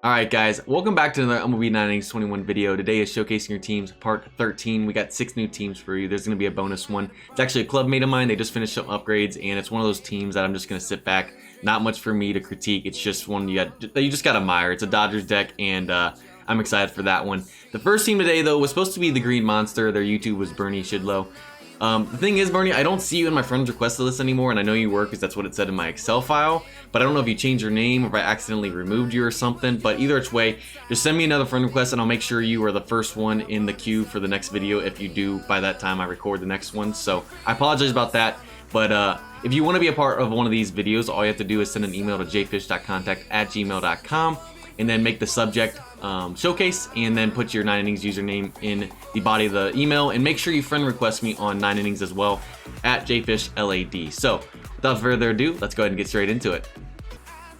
Alright guys, welcome back to another MLB 9X21 video. Today is showcasing your teams, part 13. We got 6 new teams for you. There's going to be a bonus one. It's actually a club mate of mine. They just finished some upgrades, and it's one of those teams that I'm just going to sit back. Not much for me to critique. It's just one that you just got to admire. It's a Dodgers deck, and I'm excited for that one. The first team today, though, was supposed to be the Green Monster. Their YouTube was Bernie Shidlow. The thing is, Bernie, I don't see you in my friends requested list anymore, and I know you were because that's what it said in my Excel file, but I don't know if you changed your name or if I accidentally removed you or something, but either which way, just send me another friend request and I'll make sure you are the first one in the queue for the next video if you do by that time I record the next one. So I apologize about that, but if you want to be a part of one of these videos, all you have to do is send an email to jfish.contact@gmail.com and then make the subject showcase, and then put your 9innings username in the body of the email, and make sure you friend request me on 9innings as well at jfishlad. So without further ado, let's go ahead and get straight into it.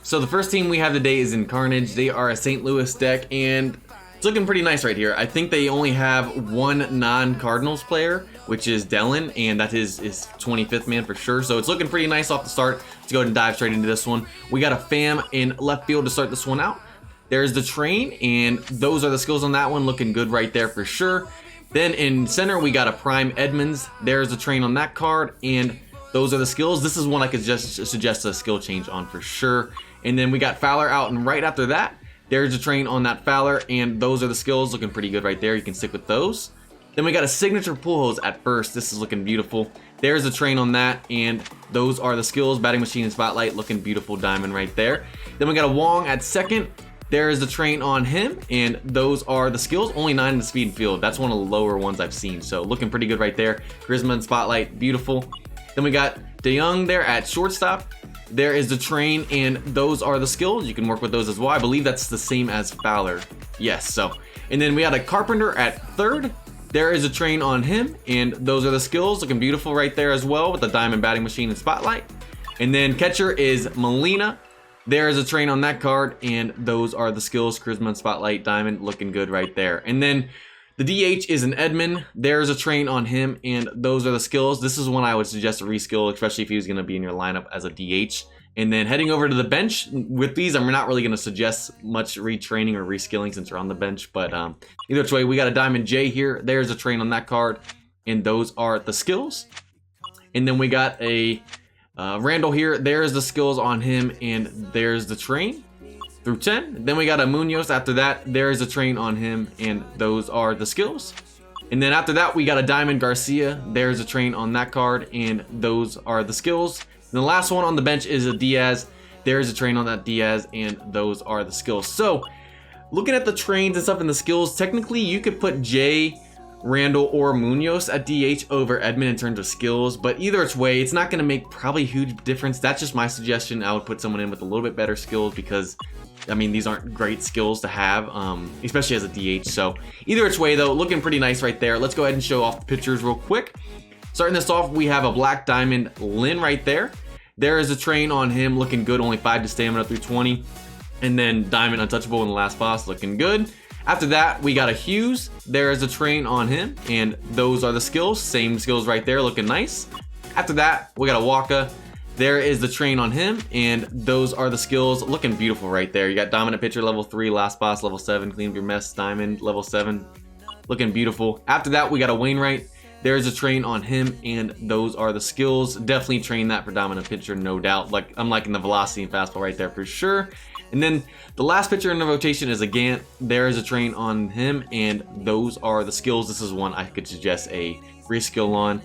So the first team we have today is in Carnage. They are a St. Louis deck, and it's looking pretty nice right here. I think they only have one non-Cardinals player, which is Dellin, and that is his 25th man for sure. So it's looking pretty nice off the start. Let's go ahead and dive straight into this one. We got a Pham in left field to start this one out. There's the Train, and those are the skills on that one, looking good right there for sure. Then in center, we got a Prime Edmonds. There's the Train on that card, and those are the skills. This is one I could just suggest a skill change on for sure. And then we got Fowler out, and right after that, there's a Train on that Fowler, and those are the skills, looking pretty good right there. You can stick with those. Then we got a Signature Pujols at first. This is looking beautiful. There's a Train on that, and those are the skills. Batting Machine and Spotlight, looking beautiful diamond right there. Then we got a Wong at second. There is the Train on him, and those are the skills. Only 9 in the speed and field. That's one of the lower ones I've seen, so looking pretty good right there. Charisma and Spotlight, beautiful. Then we got DeYoung there at shortstop. There is the Train, and those are the skills. You can work with those as well. I believe that's the same as Fowler. Yes, so. And then we got a Carpenter at third. There is a Train on him, and those are the skills. Looking beautiful right there as well with the Diamond Batting Machine and Spotlight. And then catcher is Molina. There is a Train on that card, and those are the skills. Charisma and Spotlight, Diamond, looking good right there. And then the DH is an Edman. There's a Train on him, and those are the skills. This is one I would suggest a reskill, especially if he was going to be in your lineup as a DH. And then heading over to the bench, with these, I'm not really going to suggest much retraining or reskilling since you're on the bench. But either way, we got a Diamond J here. There's a Train on that card, and those are the skills. And then we got a Randall here. There's the skills on him, and there's the Train through 10. Then we got a Munoz after that. There's a Train on him, and those are the skills. And then after that, we got a Diamond Garcia. There's a Train on that card, and those are the skills. And the last one on the bench is a Diaz. There's a Train on that Diaz, and those are the skills. So looking at the Trains and stuff in the skills, technically you could put Jay, Randall, or Munoz at DH over Edman in terms of skills, but either its way, it's not going to make probably a huge difference. That's just my suggestion. I would put someone in with a little bit better skills because, I mean, these aren't great skills to have, especially as a DH. So either its way, though, looking pretty nice right there. Let's go ahead and show off the pictures real quick. Starting this off, we have a Black Diamond Lynn right there. There is a Train on him, looking good, only 5 to stamina through 20. And then Diamond Untouchable in the last boss, looking good. After that, we got a Hughes. There is a Train on him, and those are the skills. Same skills right there, looking nice. After that, we got a Waka. There is the Train on him, and those are the skills. Looking beautiful right there. You got Dominant Pitcher level 3, Last Boss level 7, Clean Up Your Mess, Diamond level 7. Looking beautiful. After that, we got a Wainwright. There's a Train on him, and those are the skills. Definitely train that for Dominant Pitcher, no doubt. Like, I'm liking the velocity and fastball right there for sure. And then the last pitcher in the rotation is a Gant. There is a Train on him, and those are the skills. This is one I could suggest a free skill on.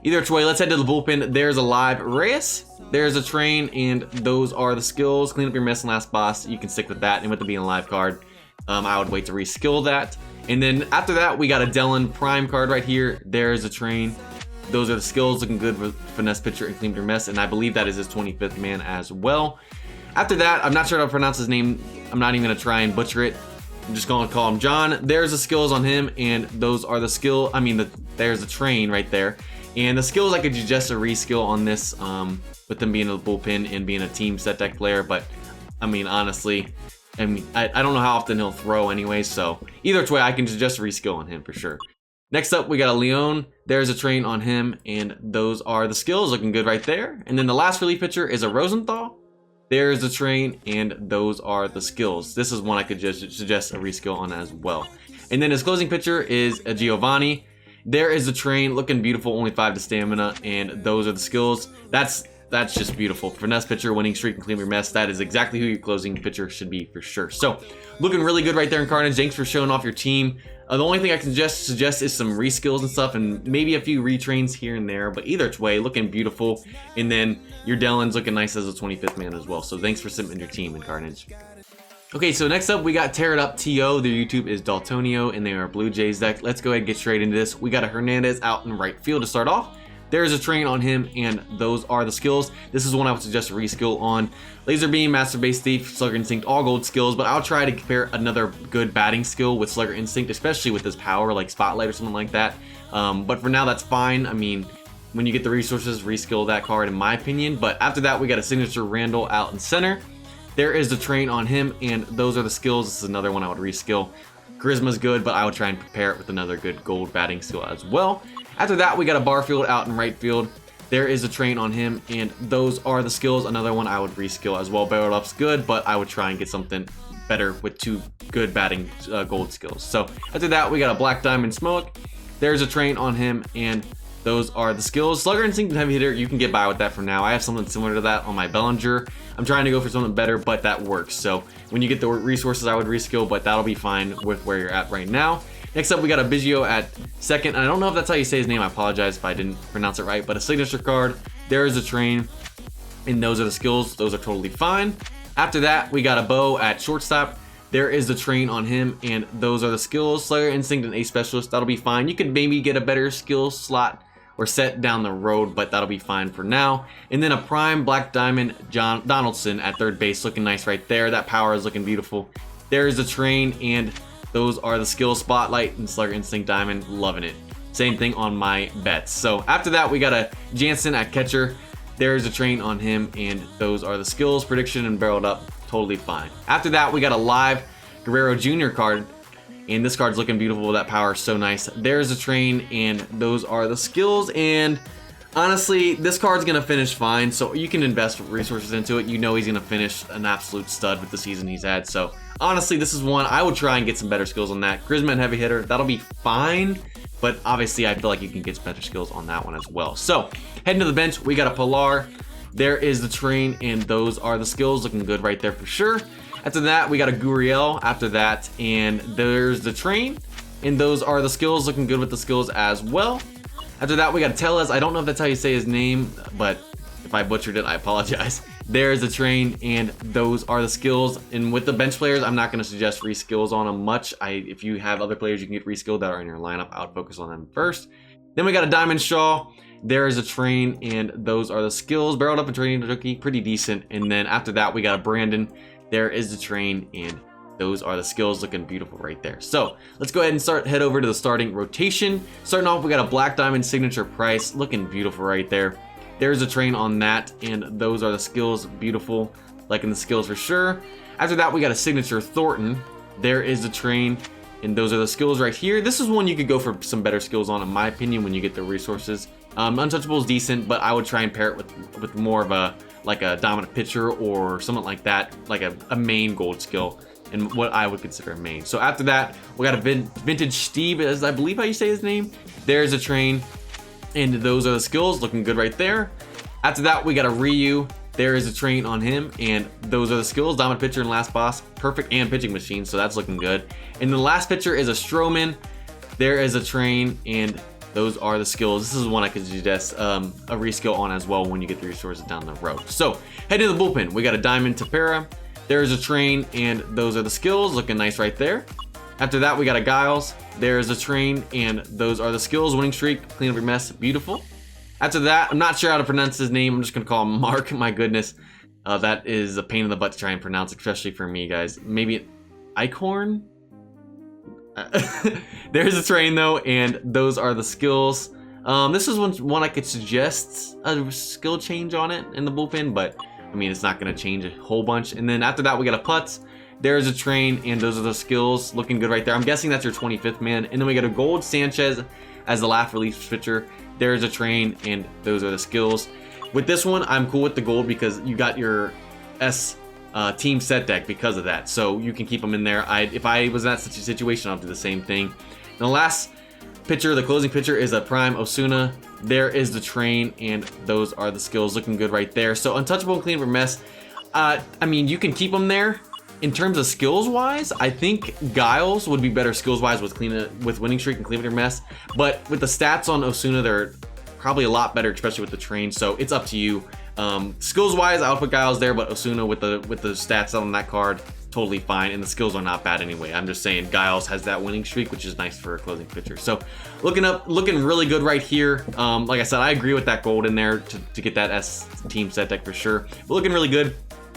Either way, let's head to the bullpen. There's a Live Reyes. There's a Train, and those are the skills. Clean Up Your Mess and Last Boss. You can stick with that, and with it being a live card, I would wait to reskill that. And then after that, we got a Dellin Prime card right here. There's a Train. Those are the skills, looking good with Finesse Pitcher and Clean Up Your Mess, and I believe that is his 25th man as well. After that, I'm not sure how to pronounce his name. I'm not even going to try and butcher it. I'm just going to call him John. There's the skills on him, and those are the there's the Train right there. And the skills, I could suggest a reskill on this with him being a bullpen and being a team set deck player. But, I mean, honestly, I don't know how often he'll throw anyway. So, either way, I can suggest a reskill on him for sure. Next up, we got a Leon. There's a Train on him, and those are the skills. Looking good right there. And then the last relief pitcher is a Rosenthal. There's the train, and those are the skills. This is one I could just suggest a reskill on as well. And then his closing picture is a Giovanni. There is the train, looking beautiful, only 5 to stamina, and those are the skills. That's just beautiful. Finesse pitcher, winning streak, and clean your mess. That is exactly who your closing pitcher should be for sure. So, looking really good right there in Carnage. Thanks for showing off your team. The only thing I can suggest is some reskills and stuff, and maybe a few retrains here and there. But either way, looking beautiful. And then your Dellen's looking nice as a 25th man as well. So thanks for submitting your team in Carnage. Okay, so next up we got Tear It Up TO. Their YouTube is Daltonio, and they are a Blue Jays deck. Let's go ahead and get straight into this. We got a Hernandez out in right field to start off. There's a train on him, and those are the skills. This is one I would suggest a reskill on. Laser Beam, Master Base Thief, Slugger Instinct, all gold skills, but I'll try to compare another good batting skill with Slugger Instinct, especially with his power, like Spotlight or something like that. But for now, that's fine. I mean, when you get the resources, reskill that card, in my opinion. But after that, we got a Signature Randall out in center. There is the train on him, and those are the skills. This is another one I would reskill. Charisma's good, but I would try and pair it with another good gold batting skill as well. After that, we got a Barfield out in right field. There is a train on him, and those are the skills. Another one I would reskill as well. Barrel Up's good, but I would try and get something better with 2 good batting gold skills. So after that, we got a Black Diamond Smoke. There's a train on him, and those are the skills. Slugger Instinct and Heavy Hitter, you can get by with that for now. I have something similar to that on my Bellinger. I'm trying to go for something better, but that works. So when you get the resources, I would reskill, but that'll be fine with where you're at right now. Next up, we got a Biggio at second. And I don't know if that's how you say his name. I apologize if I didn't pronounce it right, but a signature card. There is a train, and those are the skills. Those are totally fine. After that, we got a Bo at shortstop. There is the train on him, and those are the skills. Slayer Instinct and Ace Specialist, that'll be fine. You could maybe get a better skill slot or set down the road, but that'll be fine for now. And then a Prime Black Diamond John Donaldson at third base, looking nice right there. That power is looking beautiful. There is the train, and those are the skills. Spotlight and Slugger Instinct Diamond, loving it. Same thing on my bets. So after that, we got a Jansen at catcher. There's a train on him, and those are the skills. Prediction and Barreled Up, totally fine. After that, we got a live Guerrero Jr. card, and this card's looking beautiful. That power is so nice. There's a train, and those are the skills. And honestly, this card's gonna finish fine, so you can invest resources into it. You know he's gonna finish an absolute stud with the season he's had. So honestly, this is one I would try and get some better skills on that. Charisma and Heavy Hitter, that'll be fine, but obviously I feel like you can get some better skills on that one as well. So heading to the bench, we got a Pilar. There is the train, and those are the skills. Looking good right there for sure. After that, we got a Guriel after that, and there's the train, and those are the skills. Looking good with the skills as well. After that, we got Tellez. I don't know if that's how you say his name, but if I butchered it, I apologize. There's the train, and those are the skills. And with the bench players, I'm not going to suggest reskills on them much. If you have other players you can get reskilled that are in your lineup, I would focus on them first. Then we got a Diamond Shaw. There is a train, and those are the skills. Barreled Up and Training Rookie, pretty decent. And then after that, we got a Brandon. There is the train, and those are the skills. Looking beautiful right there. So let's go ahead and head over to the starting rotation. Starting off, we got a Black Diamond Signature Price. Looking beautiful right there. There's a train on that, and those are the skills. Beautiful, liking the skills for sure. After that, we got a Signature Thornton. There is the train, and those are the skills right here. This is one you could go for some better skills on, in my opinion, when you get the resources. Untouchable is decent, but I would try and pair it with more of a dominant pitcher or something like that, like a main gold skill, and what I would consider a main. So after that, we got a Vintage Steve, as I believe how you say his name. There's a train, and those are the skills. Looking good right there. After that, we got a Ryu. There is a train on him, and those are the skills. Dominant pitcher and last boss, perfect, and pitching machine, so that's looking good. And the last pitcher is a Stroman. There is a train, and those are the skills. This is one I could suggest a reskill on as well when you get the resources down the road. So head to the bullpen. We got a Diamond Tapera. There's a train, and those are the skills. Looking nice right there. After that, we got a Giles. There's a train, and those are the skills. Winning streak, clean up your mess, beautiful. After that, I'm not sure how to pronounce his name. I'm just gonna call him Mark. My goodness, that is a pain in the butt to try and pronounce, especially for me, guys. Maybe Eichhorn. There's a train though, and those are the skills. This is one I could suggest a skill change on it in the bullpen, but I mean it's not going to change a whole bunch. And then after that, we got a Putz. There's a train, and those are the skills. Looking good right there. I'm guessing that's your 25th man. And then we got a Gold Sanchez as the last relief pitcher. There's a train, and those are the skills. With this one, I'm cool with the gold because you got your S team set deck because of that. So you can keep them in there. If I was in that such a situation, I'll do the same thing. And the last pitcher, the closing pitcher, is a Prime Osuna. There is the train, and those are the skills. Looking good right there. So Untouchable and Clean for Mess. I mean, you can keep them there. In terms of skills wise, I think Giles would be better skills wise with Winning Streak and Clean for Mess. But with the stats on Osuna, they're probably a lot better, especially with the train. So it's up to you. Skills wise, I'll put Giles there, but Osuna with the stats on that card, totally fine. And the skills are not bad anyway. I'm just saying Giles has that winning streak, which is nice for a closing pitcher. So looking really good right here. Like I said, I agree with that gold in there to get that S team set deck for sure. But looking really good.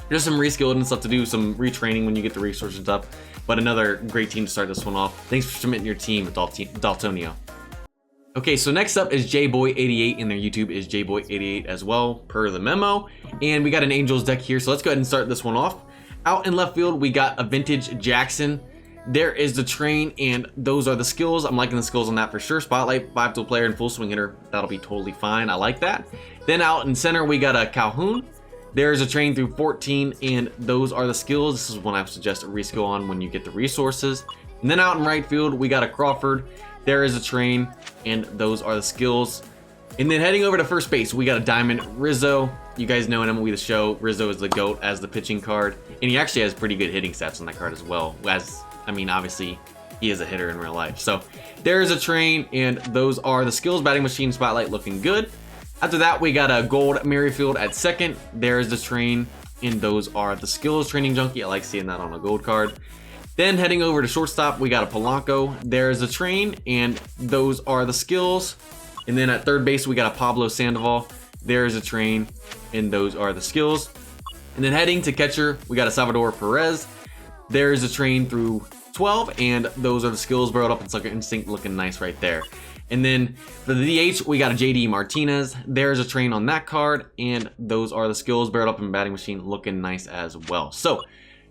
There's some reskilling and stuff to do, some retraining when you get the resources up. But another great team to start this one off. Thanks for submitting your team with Daltonio. Okay, so next up is JBoy88, and their YouTube is JBoy88 as well, per the memo. And we got an Angels deck here, so let's go ahead and start this one off. Out in left field, we got a Vintage Jackson. There is the train, and those are the skills. I'm liking the skills on that for sure. Spotlight, 5-tool player, and full swing hitter. That'll be totally fine. I like that. Then out in center, we got a Calhoun. There's a train through 14, and those are the skills. This is one I would suggest a reskill on when you get the resources. And then out in right field, we got a Crawford. There is a train, and those are the skills. And then heading over to first base, we got a Diamond Rizzo. You guys know in MLB The Show, Rizzo is the GOAT as the pitching card. And he actually has pretty good hitting stats on that card as well. I mean, obviously, he is a hitter in real life. So there's a train, and those are the skills. Batting Machine, Spotlight looking good. After that, we got a Gold Merrifield at second. There's the train, and those are the skills. Training Junkie, I like seeing that on a gold card. Then heading over to shortstop, we got a Polanco. There's a train, and those are the skills. And then at third base, we got a Pablo Sandoval. There's a train, and those are the skills. And then heading to catcher, we got a Salvador Perez. There's a train through 12, and those are the skills. Burrowed up and Sucker Instinct looking nice right there. And then for the DH, we got a JD Martinez. There's a train on that card, and those are the skills. Barreled up and Batting Machine looking nice as well. So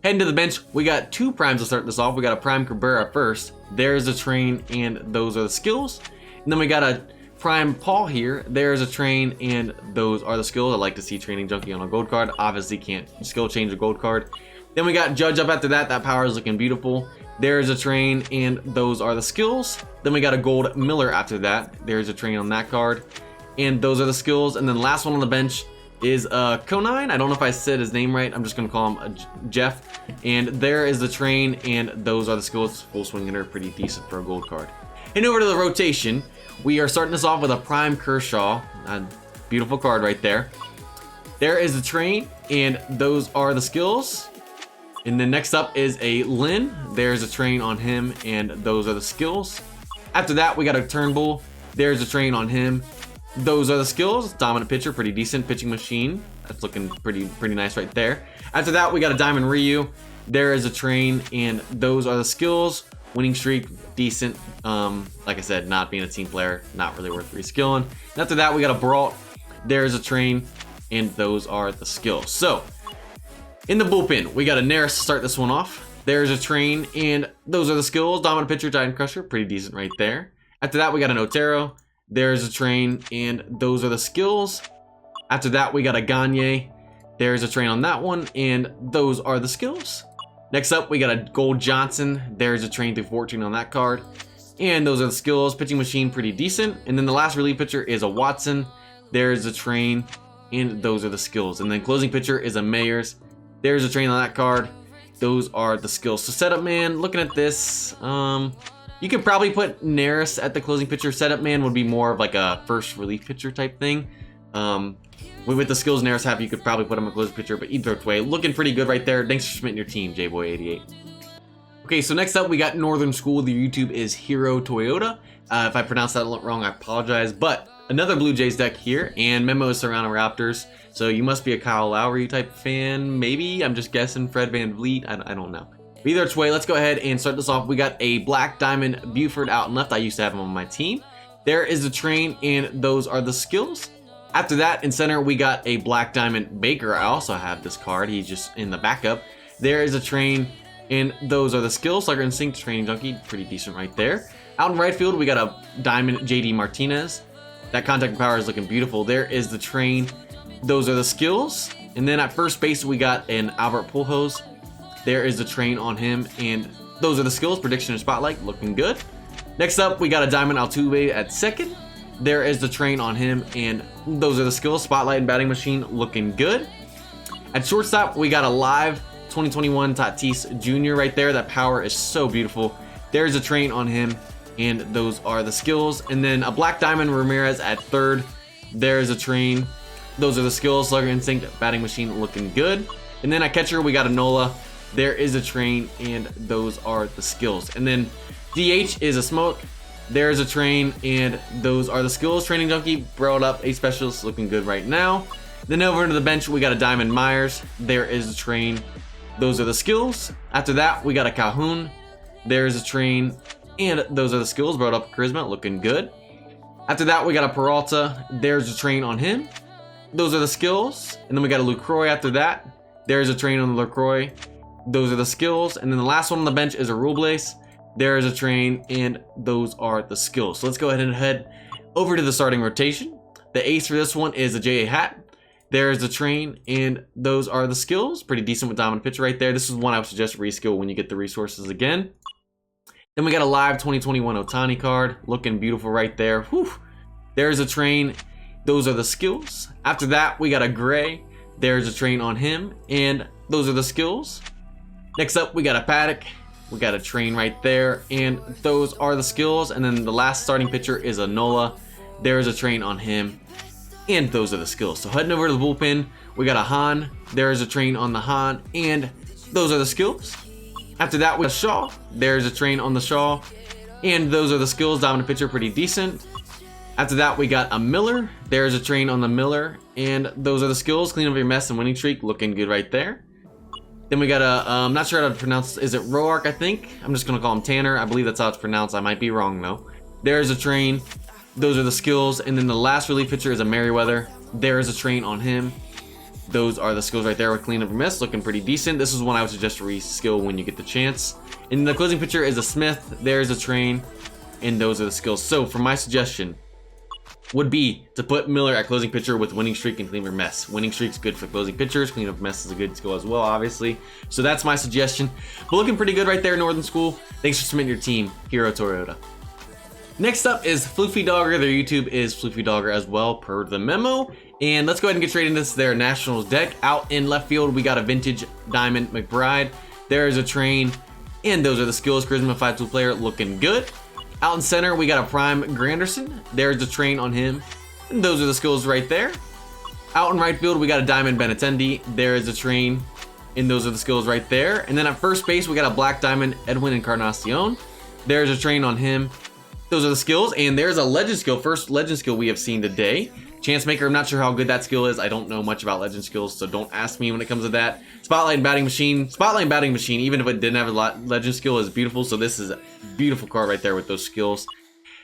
heading to the bench, we got two primes to start this off. We got a Prime Cabrera first. There's a train, and those are the skills. And then we got a Prime Paul here. There's a train, and those are the skills. I like to see Training Junkie on a gold card. Obviously can't skill change a gold card. Then we got Judge up after that. That power is looking beautiful. There's a train, and those are the skills. Then we got a Gold Miller after that. There's a train on that card, and those are the skills. And then last one on the bench is Conine. I don't know if I said his name right. I'm just gonna call him Jeff. And there is the train, and those are the skills. Full swing hitter, pretty decent for a gold card. And over to the rotation, we are starting this off with a Prime Kershaw. A beautiful card right there. There is the train, and those are the skills. And then next up is a Lynn. There's a train on him, and those are the skills. After that, we got a Turnbull. There's a train on him. Those are the skills. Dominant pitcher, pretty decent. Pitching Machine. That's looking pretty nice right there. After that, we got a Diamond Ryu. There is a train, and those are the skills. Winning streak, decent. Like I said, not being a team player, not really worth reskilling. And after that, we got a Brault. There's a train, and those are the skills. So in the bullpen, we got a Neris to start this one off. There's a train, and those are the skills. Dominant pitcher, Giant Crusher, pretty decent right there. After that, we got an Otero. There's a train, and those are the skills. After that, we got a Gagne. There's a train on that one, and those are the skills. Next up, we got a Gold Johnson. There's a train through 14 on that card, and those are the skills. Pitching Machine, pretty decent. And then the last relief pitcher is a Watson. There's a train, and those are the skills. And then closing pitcher is a Mayers. There's a train on that card. Those are the skills. So setup man, looking at this, you could probably put Neris at the closing pitcher. Setup man would be more of like a first relief pitcher type thing. With the skills Neris have, you could probably put him a closing pitcher, but either way, looking pretty good right there. Thanks for submitting your team, JBoy88. Okay, so next up, we got Northern School. The YouTube is Hero Toyota. If I pronounced that wrong, I apologize. But another Blue Jays deck here, and Memo is surrounding Raptors. So you must be a Kyle Lowry type fan, maybe. I'm just guessing. Fred VanVleet. I don't know. But either way, let's go ahead and start this off. We got a Black Diamond Buford out and left. I used to have him on my team. There is the train, and those are the skills. After that, in center, we got a Black Diamond Baker. I also have this card. He's just in the backup. There is a train, and those are the skills. Sucker Instinct, Training Junkie, pretty decent right there. Out in right field, we got a Diamond JD Martinez. That contact power is looking beautiful. There is the train. Those are the skills. And then at first base, we got an Albert Pujols. There is a train on him, and those are the skills. Prediction and Spotlight, looking good. Next up, we got a Diamond Altuve at second. There is the train on him, and those are the skills. Spotlight and Batting Machine, looking good. At shortstop, we got a live 2021 Tatis Jr. right there. That power is so beautiful. There's a train on him, and those are the skills. And then a Black Diamond Ramirez at third. There's a train. Those are the skills. Slugger Instinct, Batting Machine, looking good. And then at catcher, we got a Nola. There is a train, and those are the skills. And then DH is a Smoke. There's a train, and those are the skills. Training Junkie, Brought Up, A Specialist, looking good right now. Then over into the bench, we got a Diamond Myers. There is a train. Those are the skills. After that, we got a Calhoun. There's a train, and those are the skills. Brought Up, Charisma, looking good. After that, we got a Peralta. There's a train on him. Those are the skills. And then we got a Lucroy after that. There's a train on the Lucroy. Those are the skills. And then the last one on the bench is a Robles. There is a train, and those are the skills. So let's go ahead and head over to the starting rotation. The ace for this one is a J.A. Happ. There's the train, and those are the skills. Pretty decent with dominant pitcher right there. This is one I would suggest reskill when you get the resources again. Then we got a live 2021 Ohtani card. Looking beautiful right there. Whew. There's a train. Those are the skills. After that, we got a Gray. There's a train on him, and those are the skills. Next up, we got a Paddock. We got a train right there, and those are the skills. And then the last starting pitcher is a Nola. There is a train on him, and those are the skills. So heading over to the bullpen, we got a Han. There is a train on the Han, and those are the skills. After that, we got Shaw. There's a train on the Shaw, and those are the skills. Dominant pitcher, pretty decent. After that, we got a Miller. There's a train on the Miller, and those are the skills. Clean up your mess and winning streak, looking good right there. Then we got a, I'm not sure how to pronounce, is it Roark, I think? I'm just going to call him Tanner. I believe that's how it's pronounced. I might be wrong, though. There's a train. Those are the skills. And then the last relief pitcher is a Merriweather. There is a train on him. Those are the skills right there with clean up your mess. Looking pretty decent. This is one I would suggest to reskill when you get the chance. And the closing pitcher is a Smith. There's a train. And those are the skills. So for my suggestion would be to put Miller at closing pitcher with winning streak and clean up your mess. Winning streak's good for closing pitchers. Clean up mess is a good skill as well, obviously. So that's my suggestion. But looking pretty good right there, Northern School. Thanks for submitting your team, Hero Toyota. Next up is Floofy Dogger. Their YouTube is Floofy Dogger as well, per the memo. And let's go ahead and get straight into this. Their Nationals deck. Out in left field, we got a vintage Diamond McBride. There is a train, and those are the skills. Charisma 5-tool player, looking good. Out in center, we got a Prime Granderson. There's a train on him, and those are the skills right there. Out in right field, we got a Diamond Benintendi. There is a train, and those are the skills right there. And then at first base, we got a Black Diamond Edwin Encarnacion. There's a train on him. Those are the skills, and there's a legend skill, first legend skill we have seen today. Chance Maker, I'm not sure how good that skill is. I don't know much about legend skills, so don't ask me when it comes to that. Spotlight and Batting Machine. Spotlight and Batting Machine, even if it didn't have a legend skill, is beautiful. So this is a beautiful card right there with those skills.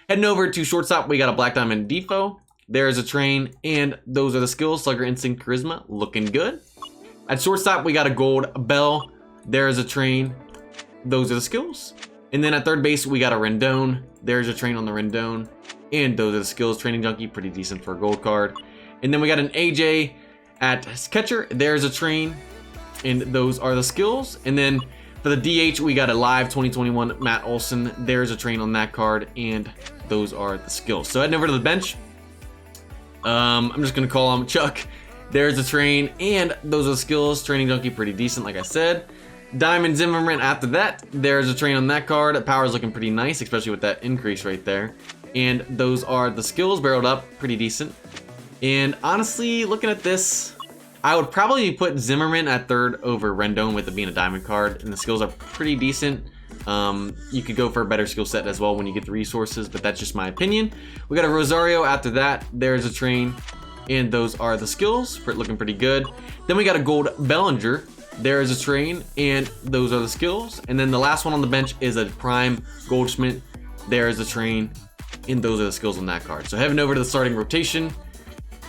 Heading over to shortstop, we got a Black Diamond Defoe. There's a train, and those are the skills. Slugger Instinct, Charisma, looking good. At shortstop, we got a Gold Bell. There's a train. Those are the skills. And then at third base, we got a Rendon. There's a train on the Rendon. And those are the skills. Training Junkie, pretty decent for a gold card. And then we got an AJ at catcher. There's a train. And those are the skills. And then for the DH, we got a live 2021 Matt Olson. There's a train on that card. And those are the skills. So heading over to the bench. I'm just going to call him Chuck. There's a train. And those are the skills. Training Junkie, pretty decent, like I said. Diamond Zimmerman after that. There's a train on that card. Power's looking pretty nice, especially with that increase right there. And those are the skills. Barreled up, pretty decent. And honestly, looking at this, I would probably put Zimmerman at third over Rendon with it being a diamond card. And the skills are pretty decent. You could go for a better skill set as well when you get the resources, but that's just my opinion. We got a Rosario after that. There's a train. And those are the skills. Looking pretty good. Then we got a Gold Bellinger. There is a train, and those are the skills. And then the last one on the bench is a Prime Goldschmidt. There is a train, and those are the skills on that card. So heading over to the starting rotation,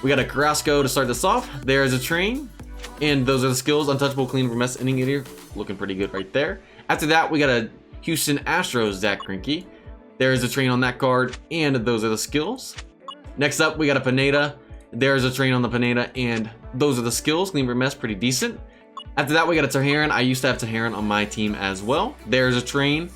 we got a Carrasco to start this off. There is a train, and those are the skills. Untouchable, clean for mess, inning eater, looking pretty good right there. After that, we got a Houston Astros Zach Greinke. There is a train on that card, and those are the skills. Next up, we got a Pineda. There is a train on the Pineda, and Those are the skills. Clean Up Your Mess, pretty decent. After that, we got a Taharan. I used to have Taharan on my team as well. There's a Train.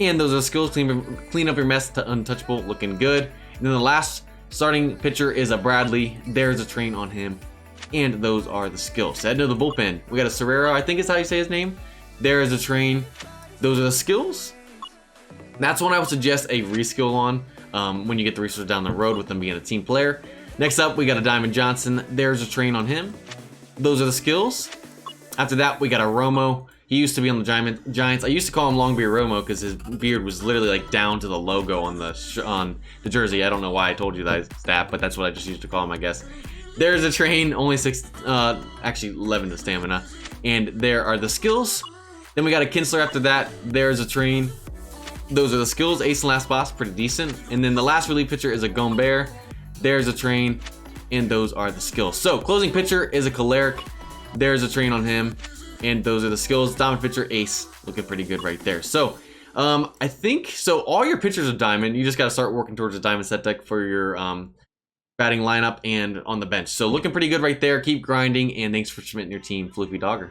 And those are the skills. Clean Up Your Mess, Untouchable, looking good. And then the last starting pitcher is a Bradley. There's a Train on him. And those are the skills. Heading to the bullpen, we got a Serrero, I think is how you say his name. There is a Train. Those are the skills. That's one I would suggest a reskill on when you get the resources down the road with them being a team player. Next up, we got a Diamond Johnson. There's a Train on him. Those are the skills. After that, we got a Romo. He used to be on the Giants. I used to call him Longbeard Romo because his beard was literally like down to the logo on the jersey. I don't know why I told you that, but that's what I just used to call him, I guess. There's a Train, only 11 to stamina. And there are the skills. Then we got a Kinsler after that. There's a Train. Those are the skills. Ace and last boss, pretty decent. And then the last relief pitcher is a Gomber. There's a Train. And those are the skills. So, closing pitcher is a Choleric. There's a Train on him. And those are the skills. Diamond pitcher, Ace. Looking pretty good right there. So, I think, so all your pitchers are Diamond. You just got to start working towards a Diamond set deck for your batting lineup and on the bench. So looking pretty good right there. Keep grinding, and thanks for submitting your team, Floofy Dogger.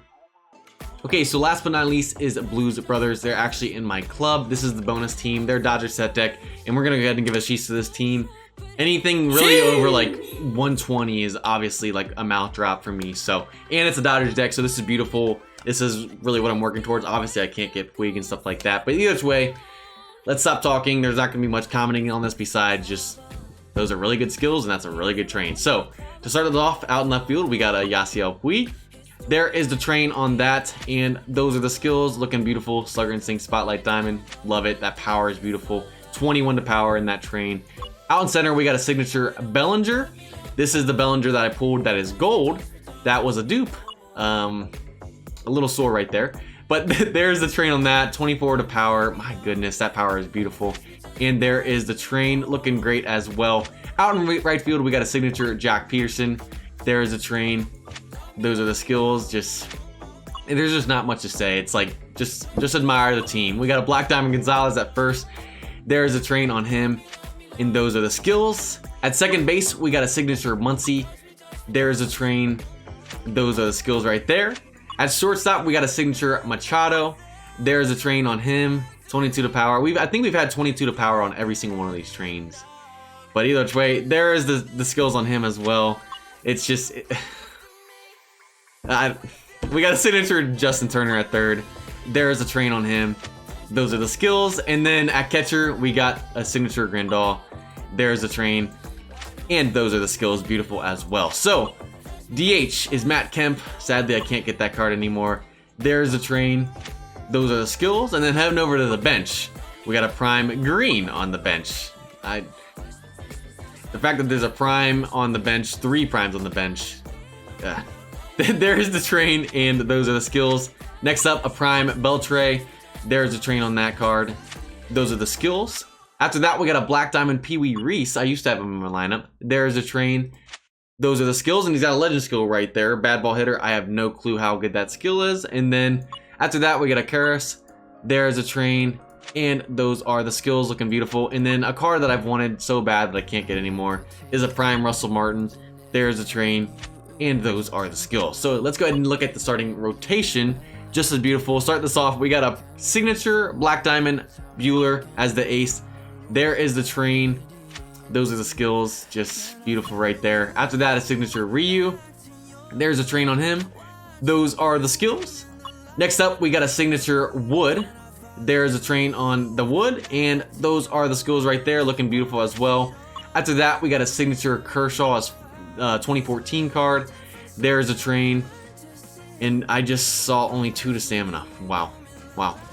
Okay, so last but not least is Blues Brothers. They're actually in my club. This is the bonus team. They're Dodger set deck, and we're gonna go ahead and give a sheets to this team. Anything really over like 120 is obviously like a mouth drop for me. So, and it's a Dodgers deck, so this is beautiful. This is really what I'm working towards. Obviously, I can't get Puig and stuff like that, but either way, let's stop talking. There's not gonna be much commenting on this besides just those are really good skills, and that's a really good Train. So, to start it off, out in left field, we got a Yasiel Puig. There is the Train on that, and those are the skills. Looking beautiful. Slugger Instinct, Spotlight Diamond. Love it. That power is beautiful. 21 to power in that Train. Out in center, we got a signature Bellinger. This is the Bellinger that I pulled that is gold. That was a dupe. A little sore right there. But there's the Train on that. 24 to power. My goodness, that power is beautiful. And there is the Train, looking great as well. Out in right field, we got a signature Jack Peterson. There is a Train. Those are the skills. There's just not much to say. It's like just admire the team. We got a Black Diamond Gonzalez at first. There is a Train on him, and those are the skills. At second base, we got a signature Muncy. There is a Train. Those are the skills right there. At shortstop, we got a signature Machado. There is a Train on him. 22 to power. I think we've had 22 to power on every single one of these Trains. But either way, there is the skills on him as well. It's just... we got a signature Justin Turner at third. There is a Train on him. Those are the skills. And then at catcher, we got a signature Grandal. There's a Train. And those are the skills. Beautiful as well. So, DH is Matt Kemp. Sadly, I can't get that card anymore. There's a Train. Those are the skills. And then heading over to the bench, we got a Prime Green on the bench. The fact that there's a Prime on the bench, 3 Primes on the bench. There is the Train, and those are the skills. Next up, a Prime Beltre. There's a Train on that card. Those are the skills. After that, we got a Black Diamond Pee Wee Reese. I used to have him in my lineup. There's a Train. Those are the skills, and he's got a legend skill right there. Bad ball hitter. I have no clue how good that skill is. And then after that, we got a Karras. There's a Train, and those are the skills, looking beautiful. And then a card that I've wanted so bad that I can't get anymore is a Prime Russell Martin. There's a Train, and those are the skills. So let's go ahead and look at the starting rotation. Just as beautiful. Start this off. We got a signature Black Diamond Bueller as the ace. There is the Train. Those are the skills. Just beautiful right there. After that, a signature Ryu. There's a Train on him. Those are the skills. Next up, we got a signature Wood. There's a Train on the Wood, and those are the skills right there, looking beautiful as well. After that, we got a signature Kershaw as 2014 card. There's a Train, and I just saw only 2 to stamina. Wow.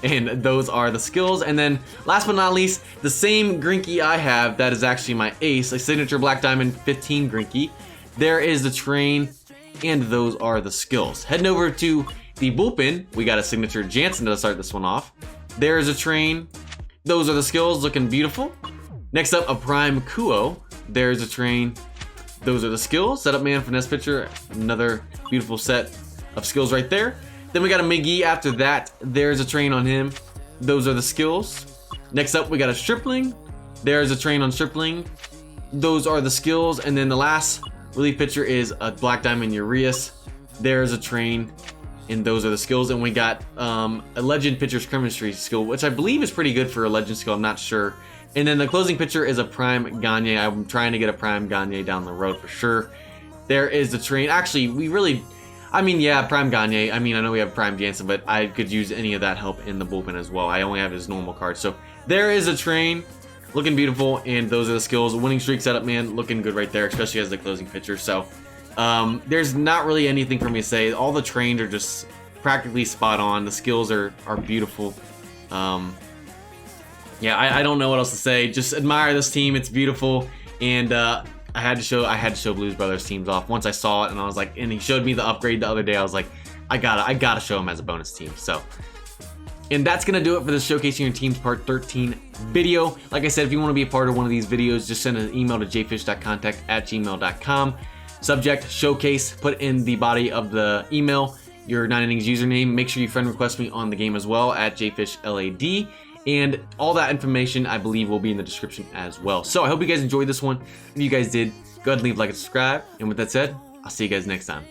And those are the skills. And then last but not least, the same Greinke I have that is actually my ace, a signature Black Diamond 15 Greinke. There is the Train, and those are the skills. Heading over to the bullpen, we got a signature Jansen to start this one off. There is a Train. Those are the skills, looking beautiful. Next up, a Prime Kuo. There's a Train. Those are the skills. Setup man, finesse pitcher. Another beautiful set of skills right there. Then we got a McGee after that. There's a Train on him. Those are the skills. Next up, we got a Stripling. There's a Train on Stripling. Those are the skills. And then the last Relief pitcher is a Black Diamond Urias. There's a train, and those are the skills. And we got a Legend Pitcher's Chemistry skill, which I believe is pretty good for a Legend skill. I'm not sure. And then the closing pitcher is a Prime Gagne. I'm trying to get a Prime Gagne down the road for sure. There is the train. Actually, yeah, Prime Gagne. I know we have Prime Jansen, but I could use any of that help in the bullpen as well. I only have his normal card. So there is a train. Looking beautiful, and those are the skills. Winning streak setup, man, looking good right there, especially as the closing pitcher. So there's not really anything for me to say. All the trains are just practically spot on. The skills are beautiful. Yeah, I don't know what else to say. Just admire this team. It's beautiful, and I had to show Blues Brothers teams off once I saw it, and I was like, and he showed me the upgrade the other day. I was like, I gotta show him as a bonus team. So. And that's going to do it for this Showcasing Your Teams Part 13 video. Like I said, if you want to be a part of one of these videos, just send an email to jfish.contact@gmail.com. Subject, Showcase, put in the body of the email your 9innings username. Make sure you friend request me on the game as well at jfishlad. And all that information, I believe, will be in the description as well. So I hope you guys enjoyed this one. If you guys did, go ahead and leave a like and subscribe. And with that said, I'll see you guys next time.